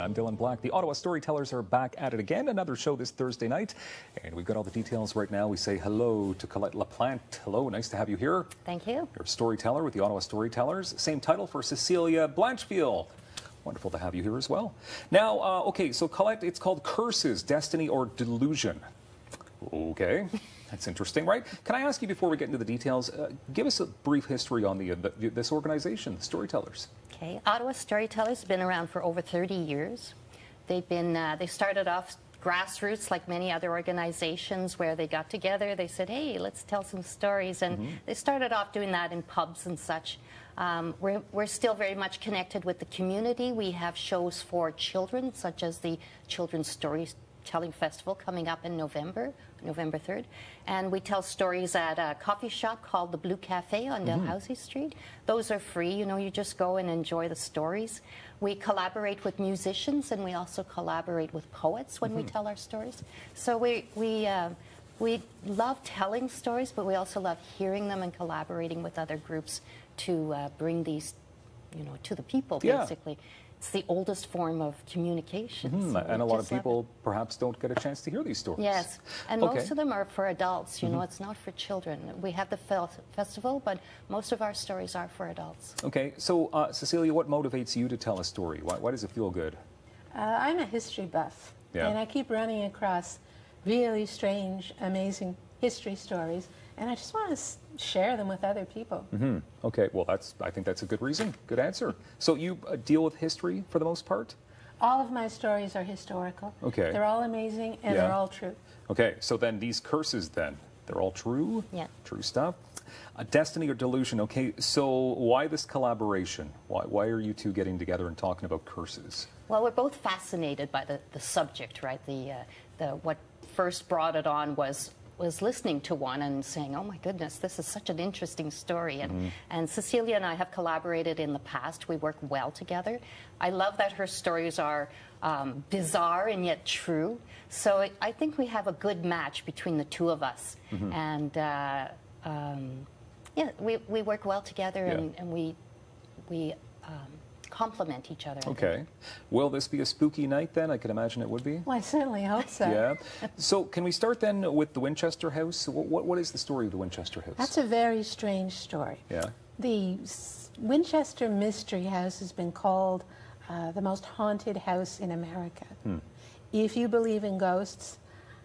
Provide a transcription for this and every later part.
I'm Dylan Black. The Ottawa StoryTellers are back at it again. Another show this Thursday night. And we've got all the details right now. We say hello to Colette Laplante. Hello, nice to have you here. Thank you. You're a storyteller with the Ottawa StoryTellers. Same title for Cecilia Blanchfield. Wonderful to have you here as well. Now, okay, so Colette, it's called Curses, Destiny, or Delusion. Okay, that's interesting, right? Can I ask you, before we get into the details, give us a brief history on this organization, the Storytellers. Okay, Ottawa StoryTellers have been around for over 30 years. They started off grassroots like many other organizations, where they got together, they said, hey, let's tell some stories, and they started off doing that in pubs and such. We're still very much connected with the community. We have shows for children, such as the Children's Storytelling Festival coming up in November 3rd. And we tell stories at a coffee shop called the Blue Cafe on Dalhousie Street. Those are free, you know, you just go and enjoy the stories. We collaborate with musicians, and we also collaborate with poets when we tell our stories. So we love telling stories, but we also love hearing them and collaborating with other groups to bring these, you know, to the people, basically. It's the oldest form of communication. So and a lot of people perhaps don't get a chance to hear these stories. Yes, and most of them are for adults, you know, it's not for children. We have the festival, but most of our stories are for adults. Okay, so Cecilia, what motivates you to tell a story? Why does it feel good? I'm a history buff, and I keep running across really strange, amazing history stories, and I just want to share them with other people. Okay, well, I think that's a good reason, good answer. So you deal with history for the most part? All of my stories are historical. Okay. They're all amazing, and they're all true. Okay, so then these curses then, they're all true? Yeah. True stuff. Destiny or Delusion, okay, so why this collaboration? Why are you two getting together and talking about curses? Well, we're both fascinated by the subject, right? What first brought it on was listening to one and saying, oh my goodness, this is such an interesting story. And Cecilia and I have collaborated in the past. We work well together. I love that her stories are bizarre and yet true. So I think we have a good match between the two of us. And yeah, we work well together, and we complement each other. Okay. Will this be a spooky night then? I can imagine it would be. Well, I certainly hope so. Yeah. So can we start then with the Winchester House? What is the story of the Winchester House? That's a very strange story. Yeah. The Winchester Mystery House has been called the most haunted house in America. If you believe in ghosts,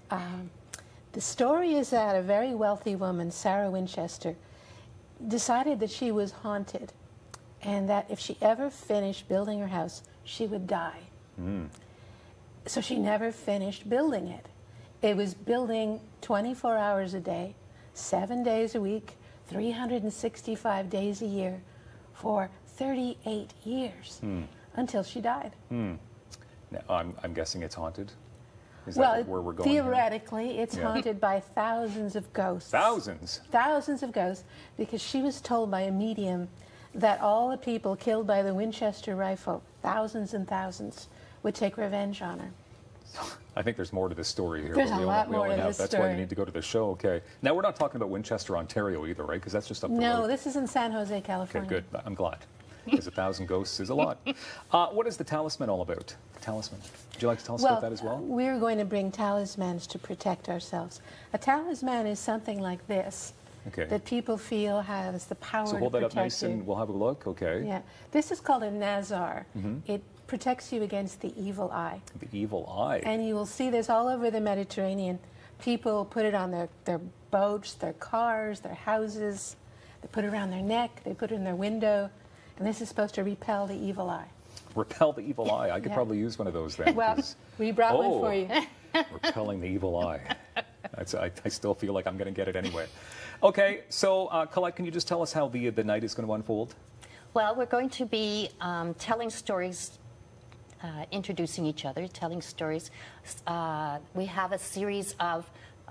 the story is that a very wealthy woman, Sarah Winchester, decided that she was haunted, and that if she ever finished building her house, she would die. So she never finished building it. It was building 24 hours a day, 7 days a week, 365 days a year for 38 years until she died. Now, I'm guessing it's haunted? Is well, that where we're going theoretically, here? it's haunted by thousands of ghosts. Thousands? Thousands of ghosts, because she was told by a medium that all the people killed by the Winchester rifle, thousands and thousands, would take revenge on her. I think there's more to this story here. There's a lot more to this story. That's why you need to go to the show. Okay. Now, we're not talking about Winchester, Ontario either, right? Because that's just up the road. No, this is in San Jose, California. Okay, good. I'm glad. Because 1,000 ghosts is a lot. What is the talisman all about? The talisman. Would you like to tell us about that as well? We're going to bring talismans to protect ourselves. A talisman is something like this. Okay. That people feel has the power to protect you. So hold that up nice and we'll have a look. Okay. Yeah. This is called a Nazar. It protects you against the evil eye. The evil eye. And you will see this all over the Mediterranean. People put it on their boats, their cars, their houses. They put it around their neck. They put it in their window. And this is supposed to repel the evil eye. Repel the evil eye. I could probably use one of those then. Well, we brought one for you. Repelling the evil eye. I still feel like I'm going to get it anyway. Okay, so Colette, can you just tell us how the night is going to unfold? Well, we're going to be telling stories, introducing each other, telling stories. We have a series of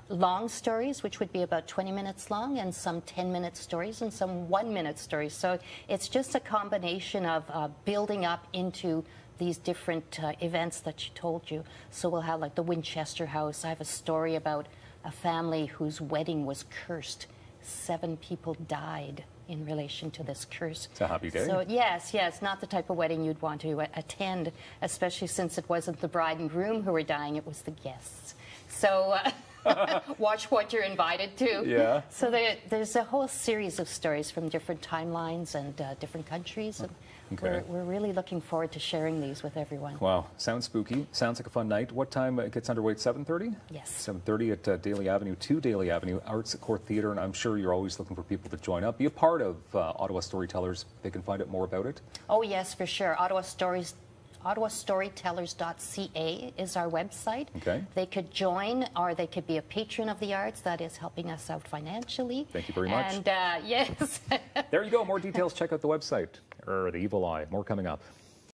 long stories, which would be about 20 minutes long, and some 10-minute stories, and some 1-minute stories. So it's just a combination of building up into these different events that she told you. So we'll have like the Winchester House. I have a story about a family whose wedding was cursed. 7 people died in relation to this curse. It's a happy day. So yes, not the type of wedding you'd want to attend, especially since it wasn't the bride and groom who were dying, it was the guests. So watch what you're invited to. Yeah. So there's a whole series of stories from different timelines and different countries. And Okay. we're really looking forward to sharing these with everyone. Wow, sounds spooky. Sounds like a fun night. What time it gets underway? 7:30? Yes. 7:30 at Daly Avenue, 2 Daly Avenue, Arts at Court Theatre, and I'm sure you're always looking for people to join up. Be a part of Ottawa Storytellers. They can find out more about it. Oh yes, for sure. OttawaStoryTellers.ca is our website. Okay. They could join, or they could be a patron of the arts. That is helping us out financially. Thank you very much. And yes. There you go. More details. Check out the website. The Evil Eye. More coming up.